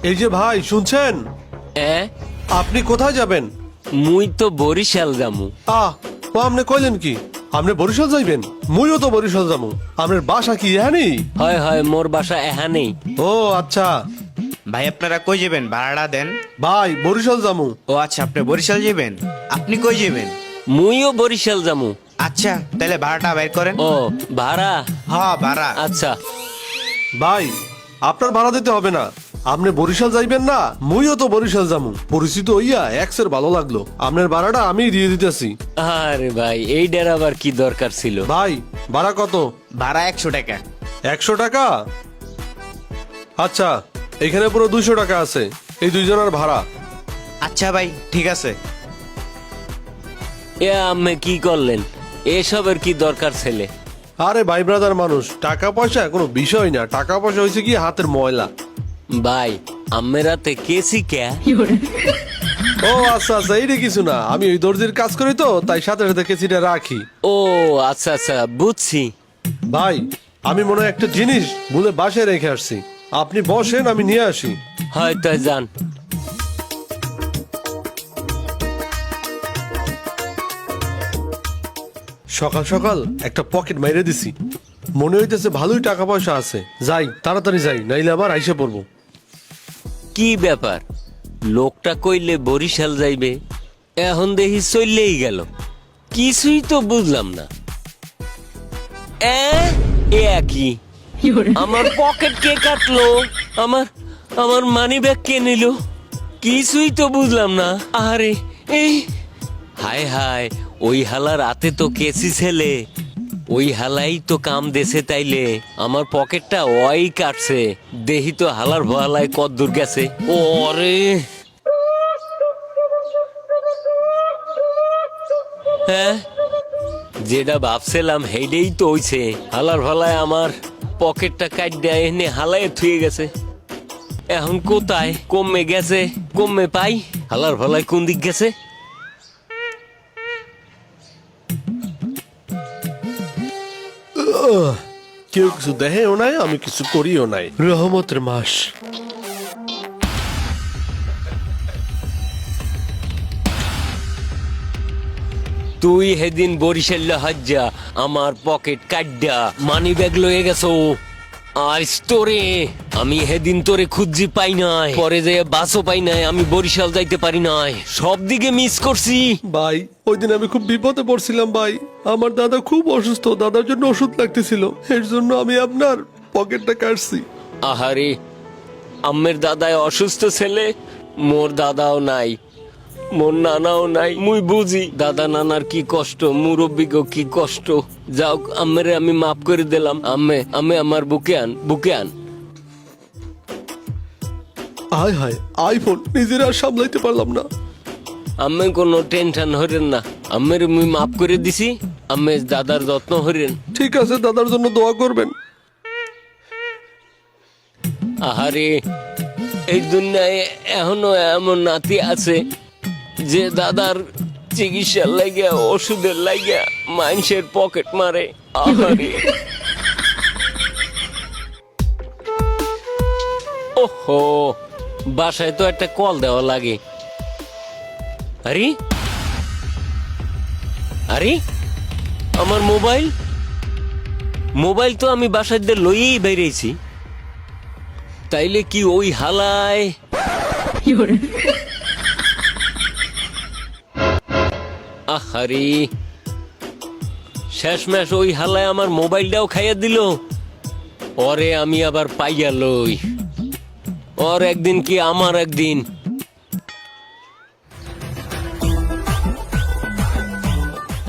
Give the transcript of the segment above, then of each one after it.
এই যে ভাই শুনছেন, আপনি কোথায় যাবেন? মুই তো বরিশাল যামু। ও আপনি কইলেন কি আপনি বরিশাল যাইবেন? মুইও তো বরিশাল যাবো। আপনার বাসা কি এখানেই? হয় হয়, মোর বাসা এখানেই। ও আচ্ছা। ভাই আপনারা কই যাবেন? ভাড়া দেন। ভাই বরিশাল যামু। ও আচ্ছা, আপনি বরিশাল যাবেন। আপনি কই যাবেন? মুইও বরিশাল যামু। আচ্ছা, তাহলে ভাড়াটা বের করেন। ও ভাড়া? হ্যাঁ ভাড়া। আচ্ছা। ভাই আপনার ভাড়া দিতে হবে না। আপনি বরিশাল যাইবেন না, মুইও তো বরিশাল যামু। পরিচিত হইয়া এক্সের ভালো লাগলো। আপনার ভাড়াটা আমি দিয়ে দিতেছি। আরে ভাই, এইটার আবার কি দরকার ছিল? ভাই ভাড়া কত? ভাড়া 100 টাকা। 100 টাকা? আচ্ছা, এখানে পুরো 200 টাকা আছে, এই দুইজনের ভাড়া। আচ্ছা ভাই, ঠিক আছে। এ আম্মে কি করলেন? এসবের কি দরকার ছেলে? আরে ভাই ব্রাদার মানুষ, টাকা পয়সা কোনো বিষয় না। টাকা পয়সা হয়েছে কি হাতের ময়লা। ভাই আম্মেরাতে কেসি কে? ও আচ্ছা আচ্ছা, এইটা কিছু না। আমি ওই দর্জির কাজ করি তো, তাই সাথে সাথে কেসিটা রাখি। ও আচ্ছা আচ্ছা, বুঝছি। ভাই আমি মনে হয় একটা জিনিস ভুলে বাসায় রেখে আসছি। আপনি বসেন, আমি নিয়ে আসি। হয়তো যান। সকাল সকাল একটা পকেট মাইরে দিছি, মনে হইতেছে ভালোই টাকা পয়সা আছে। যাই তাড়াতাড়ি যাই, নাইলে আবার আইসে পড়বো। কি ব্যাপার? লোকটা কইলে বরিশাল যাইবে, এখন দেখি চললেই গেল। কিছুই তো বুঝলাম না। এ কি? আমার পকেট কে কাটলো? আমার আমার মানি ব্যাগ কে নিল? কিছুই তো বুঝলাম না। আরে এই হায় হায়, ওই হালার রাতে তো কেসি ছেলে। ওই হালাই তো কাম দেশে, তাইলে আমার পকেটটা ওই কাটছে। দেহি তো হালার ভয়ালায় কত দূর গেছে। ওরে হ্যাঁ, যেটা ভাবছিলাম হেডেই তো হইছে। হালার ভলায় আমার পকেটটা কাট দেয়, এনে হালায় থুয়ে গেছে। এখন কোথায় কমে গেছে? কমে পাই? হালার ভলায় কোন দিক গেছে? কেউ কিছু দেখেও নাই, আমি কিছু করিও নাই। রহমতের মাস। তুই সেদিন বরিশাল হজ্জা আমার পকেট কাটডা মানি ব্যাগ লয়ে গেছো। আজ তোরে আমি সেদিন তোরে খুঁজি পাই নাই, পরে যে বাসও পাই নাই, আমি বরিশাল যাইতে পারি নাই, সব দিকে মিস করছি। ভাই ওই দিন আমি খুব বিপদে পড়ছিলাম ভাই। আমার দাদা খুব অসুস্থ, দাদার জন্য ওষুধ লাগতেছিল, এর জন্য আমি আপনার পকেটটা কাটছি। আহারে, আম্মের দাদায় অসুস্থ ছেলে, মোর দাদাও নাই, মোর নানাও নাই। মুই বুঝি দাদা নানার কি কষ্ট, মুরব্বীগো কি কষ্ট। যাও, আম্মেরে আমি মাফ করে দিলাম। আম্মে আমি আমার বুকে আন, বুকে আন। হায় হায়, আইফোন নিজেরা আর সামলাইতে পারলাম না। আম্মে কোনো টেনশন হরেন না, আম্মের মুই মাফ করে দিছি। আম্মে দাদার যত্ন হরেন। ঠিক আছে, দাদার জন্য দোয়া করবেন। আহারে, এই দুনিয়ায় এখনো এমন নাতি আছে যে দাদার চিকিৎসার লাগিয়া, ওষুধের লাগিয়া মানুষের পকেট মারে। আহারে, ওহো, বাসায় তো একটা কল দেওয়া লাগে। আরে আরে, আমার মোবাইল মোবাইল তো আমি বাসায় দিয়ে লইয়েই বেরিয়েছি। তাইলে কি ওই হালায়? আহারে, শেষমেশ ওই হালায় আমার মোবাইলটাও খাইয়া দিল। ওরে আমি আবার পাইয়া লই। ওর একদিন কি আমার একদিন।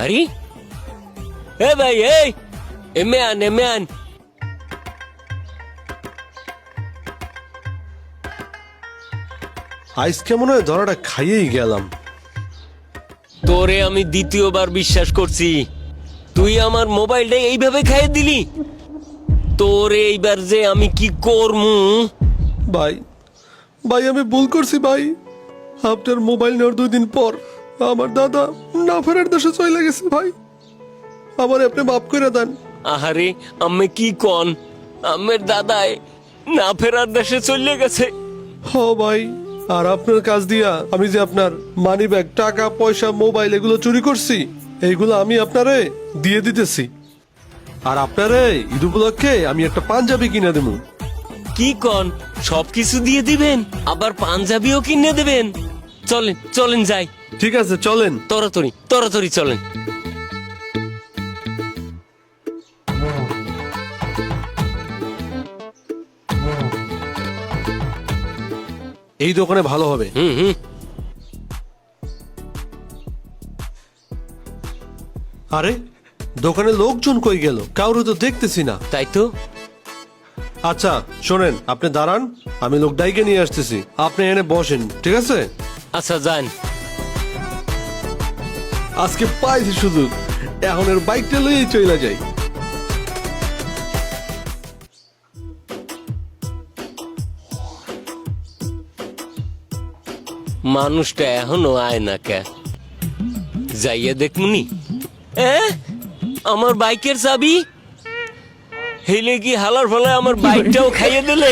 আরে এ ভাই, এই এমে আন, এমে আন। আজকে মনে হয় ধরাটা খাইয়েই গেলাম। তোরে আমি দ্বিতীয়বার বিশ্বাস করছি, তুই আমার মোবাইলটা এইভাবে খাইয়ে দিলি। তোরে এইবার যে আমি কি করমু। ভাই ভাই আমি ভুল করছি ভাই। আপনার মোবাইল নেওয়ার 2 দিন পর আমার দাদা না ফেরার দেশে চলে গেছে ভাই। আমার আপনি মাফ করে দেন। আহারে, আমি কি কন, আমের দাদায় না ফেরার দেশে চলে গেছে। হ ভাই, আর আপনার কাজ দিয়া আমি যে আপনার মানি ব্যাগ, টাকা পয়সা, মোবাইল এগুলো চুরি করছি, এইগুলো আমি আপনারে দিয়ে দিতেছি। আর আপনারে ঈদ উপলক্ষে আমি একটা পাঞ্জাবি কিনে দেবো। কি কন, সবকিছু দিয়ে দিবেন, আবার পাঞ্জাবিও কিনে দেবেন? চলেন চলেন যাই, ঠিক আছে চলেন। তাড়াতাড়ি তাড়াতাড়ি চলেন। এই দোকানে ভালো হবে। হুম হুম। আরে দোকানে লোকজন কই গেল? কাউরে তো দেখতেছি না। তাই তো। আচ্ছা শোনেন, আপনি দাঁড়ান, আমি লোক ডাইকে নিয়ে আসতেছি, আপনি এনে বসেন, ঠিক আছে? আচ্ছা যান। আজকে পাইছি সুযোগ, এখন এর বাইকটা লইয়ে চলে যাই। মানুষটা এখনো আয় না কে? যাইয়া দেখমুনি। আমার বাইকের চাবি হেলে কি হালার ফলে আমার বাইকটাও খাইয়ে দিলে?